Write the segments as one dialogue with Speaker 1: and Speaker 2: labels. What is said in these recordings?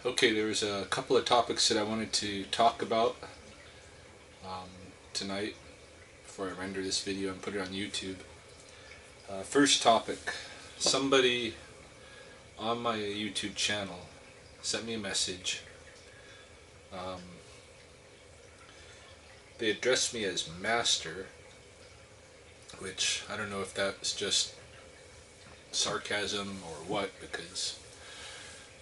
Speaker 1: Okay, there was a couple of topics that I wanted to talk about um, tonight before I render this video and put it on YouTube. First topic, somebody on my YouTube channel sent me a message. They addressed me as Master, which I don't know if that's just sarcasm or what, because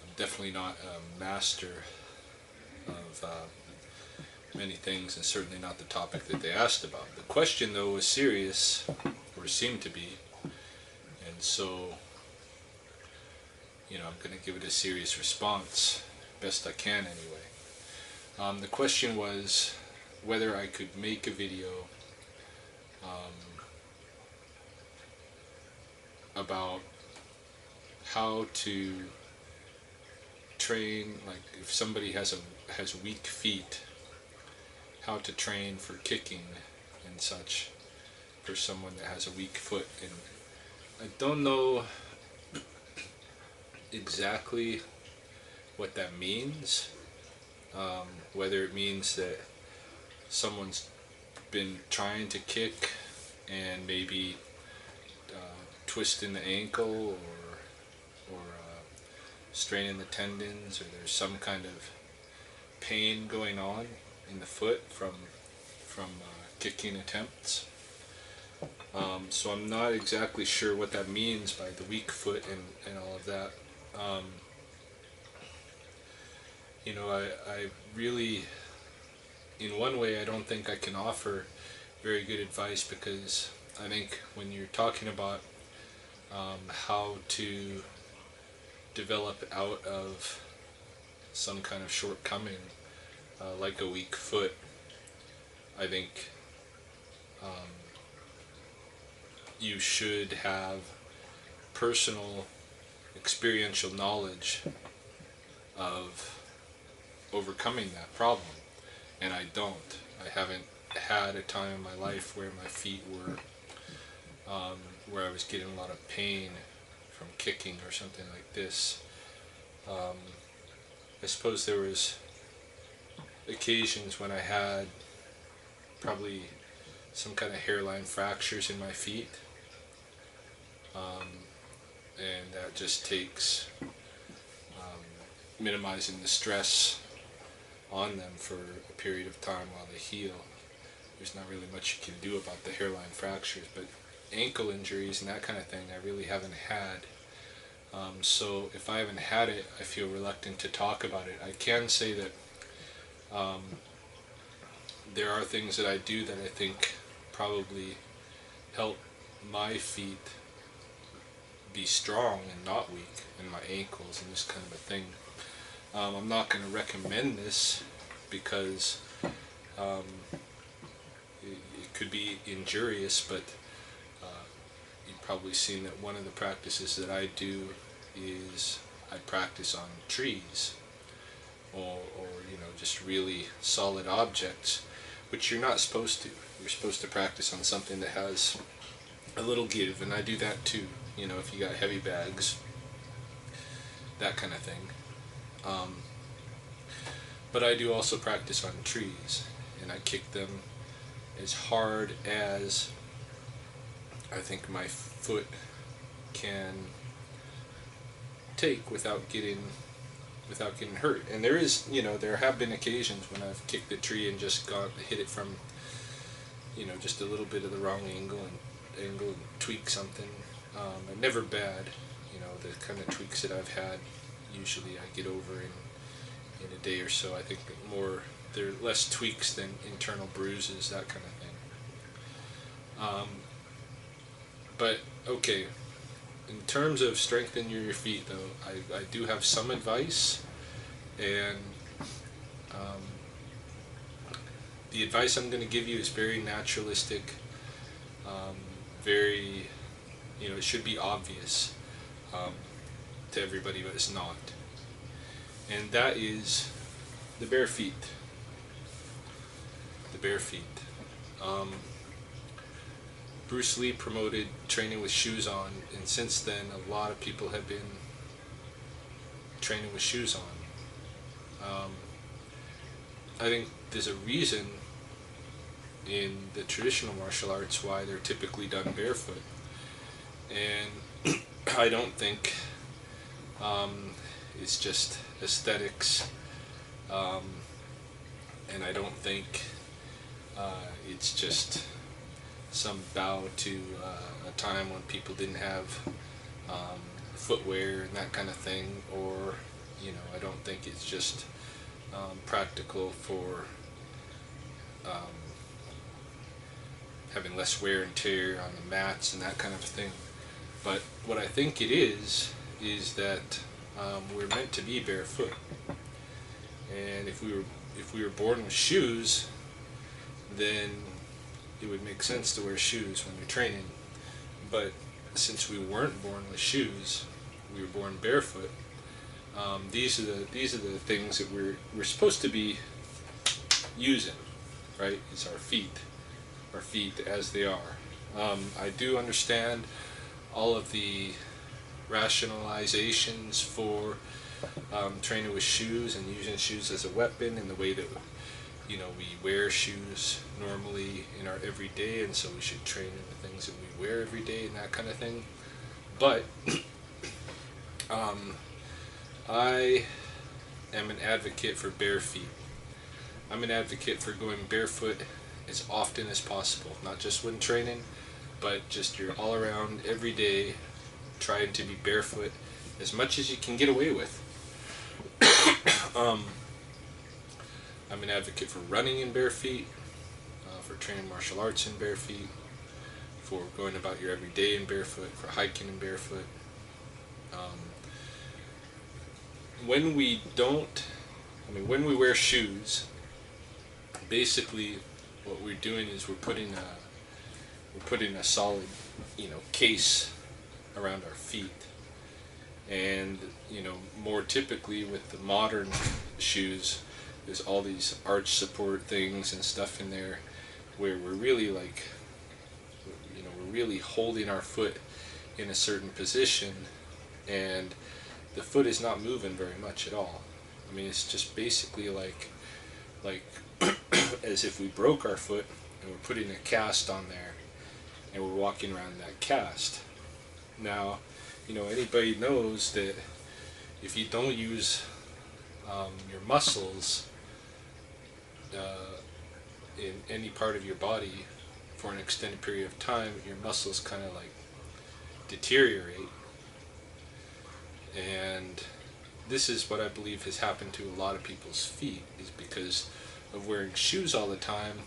Speaker 1: I'm definitely not a master of many things, and certainly not the topic that they asked about. The question, though, was serious, or seemed to be, and so, I'm going to give it a serious response, best I can anyway. The question was whether I could make a video about how to train, like if somebody has weak feet, how to train for kicking and such for someone that has a weak foot. And I don't know exactly what that means, whether it means that someone's been trying to kick and maybe twisting the ankle or straining the tendons, or there's some kind of pain going on in the foot from kicking attempts. So I'm not exactly sure what that means by the weak foot and all of that. I really, in one way, I don't think I can offer very good advice, because I think when you're talking about how to develop out of some kind of shortcoming, like a weak foot, I think you should have personal experiential knowledge of overcoming that problem, and I don't. I haven't had a time in my life where my feet were where I was getting a lot of pain from kicking or something like this. I suppose there was occasions when I had probably some kind of hairline fractures in my feet, and that just takes minimizing the stress on them for a period of time while they heal. There's not really much you can do about the hairline fractures, but ankle injuries and that kind of thing I really haven't had. So if I haven't had it, I feel reluctant to talk about it. I can say that there are things that I do that I think probably help my feet be strong and not weak, and my ankles and this kind of a thing. I'm not going to recommend this because it could be injurious, but you've probably seen that one of the practices that I do is I practice on trees, or just really solid objects, which you're not supposed to. You're supposed to practice on something that has a little give, and I do that too. If you got heavy bags, that kind of thing. But I do also practice on trees, and I kick them as hard as I think my foot can take without getting hurt. And there have been occasions when I've kicked the tree and just hit it from just a little bit of the wrong angle and tweak something, but never bad. The kind of tweaks that I've had, usually I get over in a day or so. I think they're less tweaks than internal bruises, that kind of thing. But okay, in terms of strengthening your feet, though, I do have some advice, and the advice I'm going to give you is very naturalistic, very, it should be obvious to everybody, but it's not. And that is the bare feet. The bare feet. Bruce Lee promoted training with shoes on, and since then a lot of people have been training with shoes on. Um, I think there's a reason in the traditional martial arts why they're typically done barefoot, and I don't think it's just aesthetics, um, and I don't think it's just some bow to a time when people didn't have footwear and that kind of thing, or I don't think it's just practical for um, having less wear and tear on the mats and that kind of thing. But what I think it is that we're meant to be barefoot, and if we were born with shoes, then it would make sense to wear shoes when you're training. But since we weren't born with shoes, we were born barefoot. These are the things that we're supposed to be using, right? It's our feet as they are. I do understand all of the rationalizations for training with shoes and using shoes as a weapon, and the way that we wear shoes normally in our everyday, and so we should train in the things that we wear every day and that kind of thing. But I am an advocate for bare feet. I'm an advocate for going barefoot as often as possible, not just when training, but just your all around every day, trying to be barefoot as much as you can get away with. I'm an advocate for running in bare feet, for training martial arts in bare feet, for going about your everyday in barefoot, for hiking in barefoot. When we wear shoes, basically what we're doing is we're putting a solid, case around our feet. And more typically with the modern shoes, there's all these arch support things and stuff in there where we're really we're really holding our foot in a certain position, and the foot is not moving very much at all. I mean, it's just basically like as if we broke our foot and we're putting a cast on there and we're walking around that cast. Now, anybody knows that if you don't use your muscles in any part of your body for an extended period of time, your muscles kind of deteriorate. And this is what I believe has happened to a lot of people's feet, is because of wearing shoes all the time.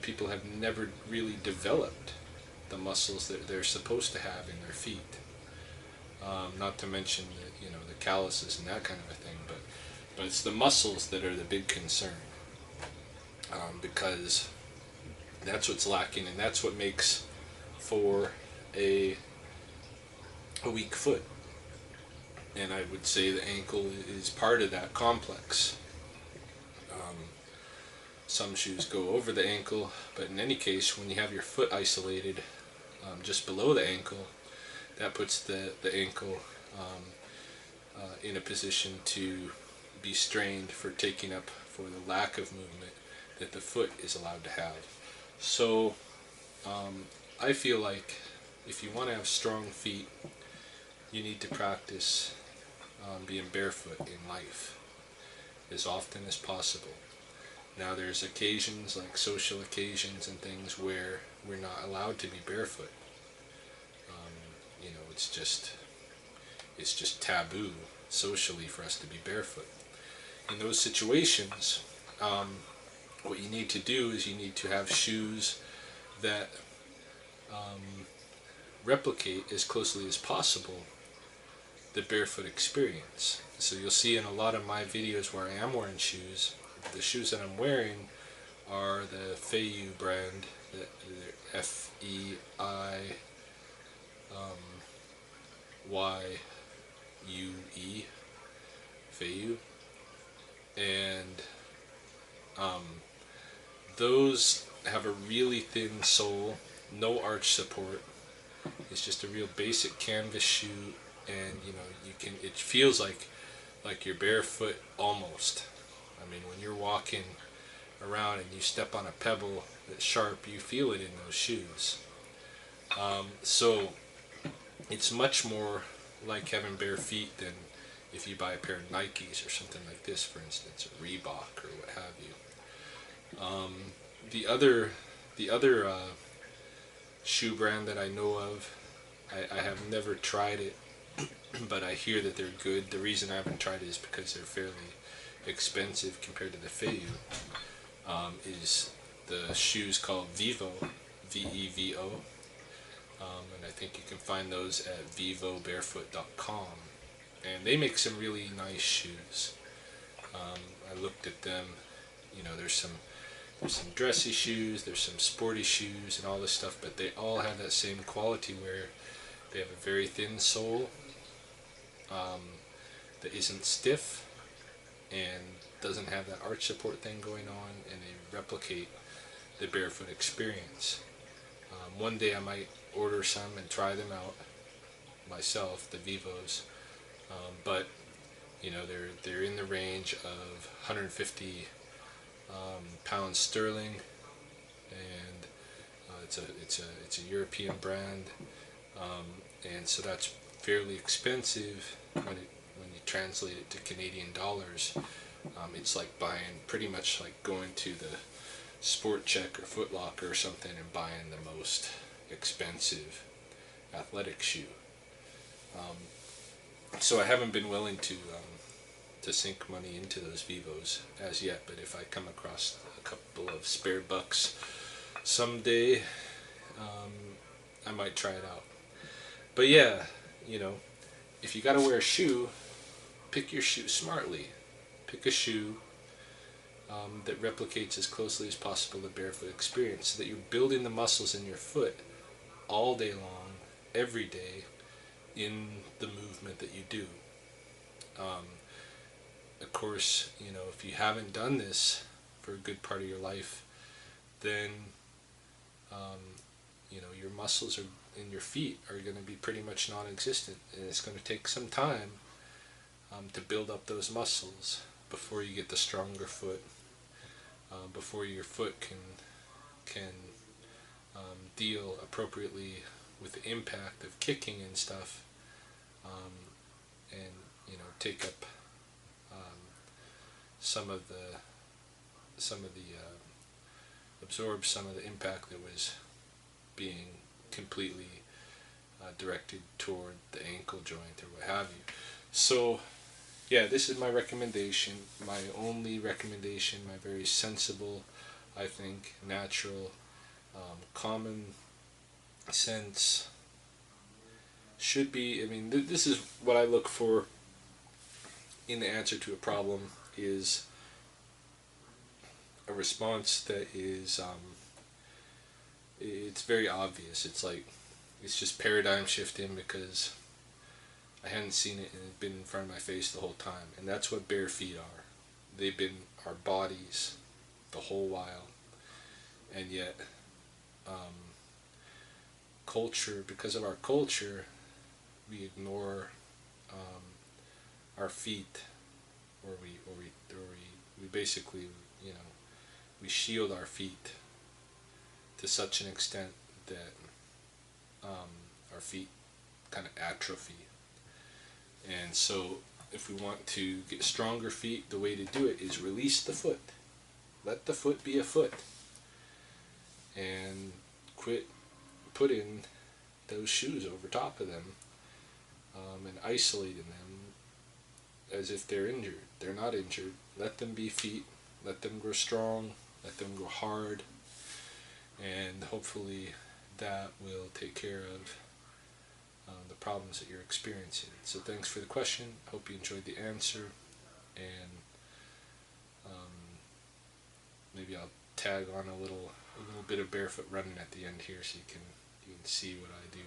Speaker 1: People have never really developed the muscles that they're supposed to have in their feet. Not to mention the calluses and that kind of a thing, but it's the muscles that are the big concern, because that's what's lacking, and that's what makes for a weak foot. And I would say the ankle is part of that complex. Some shoes go over the ankle, but in any case, when you have your foot isolated just below the ankle, that puts the ankle in a position to be strained for taking up for the lack of movement that the foot is allowed to have. So I feel like if you want to have strong feet, you need to practice being barefoot in life as often as possible. Now there's occasions, like social occasions and things, where we're not allowed to be barefoot. It's just taboo socially for us to be barefoot. In those situations, what you need to do is you need to have shoes that replicate as closely as possible the barefoot experience. So you'll see in a lot of my videos where I am wearing shoes, the shoes that I'm wearing are the Feiyu brand, Feiyu, Feiyu, and those have a really thin sole, no arch support. It's just a real basic canvas shoe, and it feels like like you're barefoot almost. I mean, when you're walking around and you step on a pebble that's sharp, you feel it in those shoes. So it's much more like having bare feet than if you buy a pair of Nikes or something like this, for instance, or Reebok or what have you. The other, the other shoe brand that I know of, I have never tried it, but I hear that they're good. The reason I haven't tried it is because they're fairly expensive compared to the Feiyu. Is the shoes called Vivo, Vevo, and I think you can find those at vivobarefoot.com. And they make some really nice shoes. I looked at them. You know, there's some dressy shoes, there's some sporty shoes, and all this stuff, but they all have that same quality where they have a very thin sole that isn't stiff and doesn't have that arch support thing going on, and they replicate the barefoot experience. One day I might order some and try them out myself, the Vivos, but you know, they're in the range of 150 pounds sterling, and it's a European brand, and so that's fairly expensive when you translate it to Canadian dollars. It's like buying, pretty much like going to the Sport Check or Foot Locker or something and buying the most expensive athletic shoe. So I haven't been willing to sink money into those Vivos as yet, but if I come across a couple of spare bucks someday, I might try it out. But yeah, you know, if you gotta wear a shoe, pick your shoe smartly. Pick a shoe that replicates as closely as possible the barefoot experience, so that you're building the muscles in your foot all day long, every day, in the movement that you do. Of course, you know, if you haven't done this for a good part of your life, then you know, your muscles in your feet are going to be pretty much non-existent, and it's going to take some time to build up those muscles before you get the stronger foot, before your foot can deal appropriately with the impact of kicking and stuff, and you know, take up some of the absorb some of the impact that was being completely directed toward the ankle joint or what have you. So yeah, this is my recommendation, my only recommendation, my very sensible, I think, natural, common sense should be, I mean, this is what I look for in the answer to a problem, is a response that is, it's very obvious. It's like, it's just paradigm shifting because I hadn't seen it and it's been in front of my face the whole time. And that's what bare feet are. They've been our bodies the whole while. And yet, culture, because of our culture, we ignore our feet, or we basically, you know, we shield our feet to such an extent that our feet kind of atrophy. And so if we want to get stronger feet, the way to do it is release the foot. Let the foot be a foot. And quit putting those shoes over top of them and isolating them as if they're injured. They're not injured. Let them be feet. Let them grow strong. Let them grow hard. And hopefully that will take care of the problems that you're experiencing. So thanks for the question. Hope you enjoyed the answer. And maybe I'll tag on a little bit of barefoot running at the end here, so you can see what I do.